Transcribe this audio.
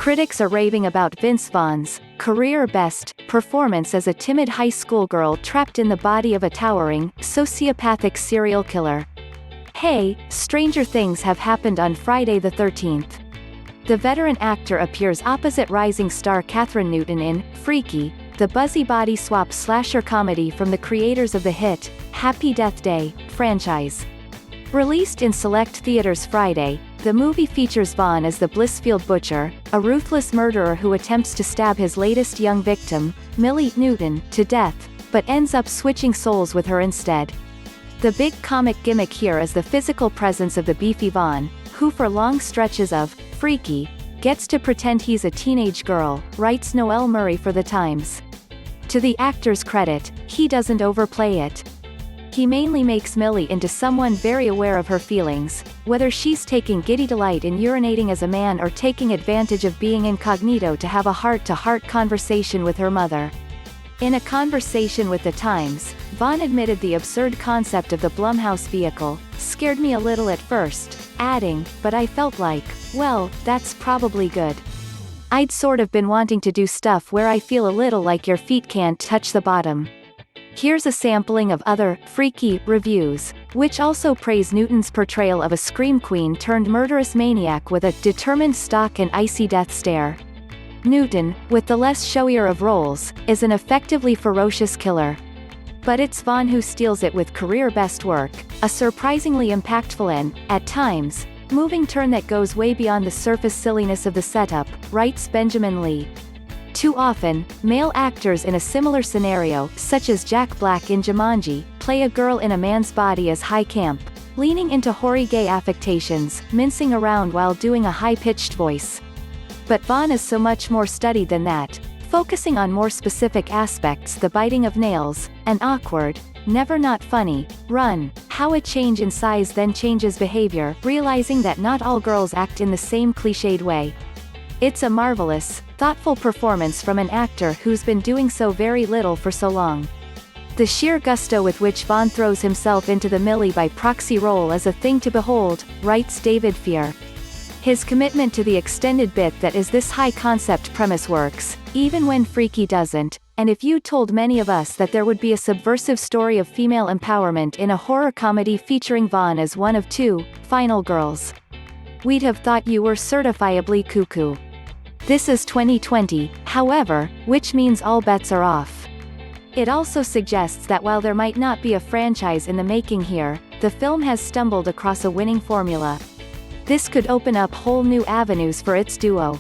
Critics are raving about Vince Vaughn's career best performance as a timid high school girl trapped in the body of a towering, sociopathic serial killer. Hey, stranger things have happened on Friday the 13th. The veteran actor appears opposite rising star Kathryn Newton in Freaky, the buzzy body swap slasher comedy from the creators of the hit Happy Death Day franchise. Released in select theaters Friday, the movie features Vaughn as the Blissfield Butcher, a ruthless murderer who attempts to stab his latest young victim, Millie-Newton, to death, but ends up switching souls with her instead. The big comic gimmick here is the physical presence of the beefy Vaughn, who for long stretches of Freaky gets to pretend he's a teenage girl, writes Noel Murray for The Times. To the actor's credit, he doesn't overplay it. He mainly makes Millie into someone very aware of her feelings, whether she's taking giddy delight in urinating as a man or taking advantage of being incognito to have a heart-to-heart conversation with her mother. In a conversation with The Times, Vaughn admitted the absurd concept of the Blumhouse vehicle scared me a little at first, adding, "But I felt like, well, that's probably good. I'd sort of been wanting to do stuff where I feel a little like your feet can't touch the bottom." Here's a sampling of other Freaky reviews, which also praise Newton's portrayal of a scream queen turned murderous maniac with a determined stalk and icy death stare. Newton, with the less showier of roles, is an effectively ferocious killer. But it's Vaughn who steals it with career best work, a surprisingly impactful and, at times, moving turn that goes way beyond the surface silliness of the setup, writes Benjamin Lee. Too often, male actors in a similar scenario, such as Jack Black in Jumanji, play a girl in a man's body as high camp, leaning into hoary gay affectations, mincing around while doing a high-pitched voice. But Vaughn is so much more studied than that, focusing on more specific aspects: the biting of nails, an awkward, never not funny, run, how a change in size then changes behaviour, realizing that not all girls act in the same cliched way. It's a marvellous, thoughtful performance from an actor who's been doing so very little for so long. The sheer gusto with which Vaughn throws himself into the Millie-by-proxy role is a thing to behold, writes David Fear. His commitment to the extended bit that is this high-concept premise works, even when Freaky doesn't, and if you told many of us that there would be a subversive story of female empowerment in a horror comedy featuring Vaughn as one of two final girls, we'd have thought you were certifiably cuckoo. This is 2020, however, which means all bets are off. It also suggests that while there might not be a franchise in the making here, the film has stumbled across a winning formula. This could open up whole new avenues for its duo.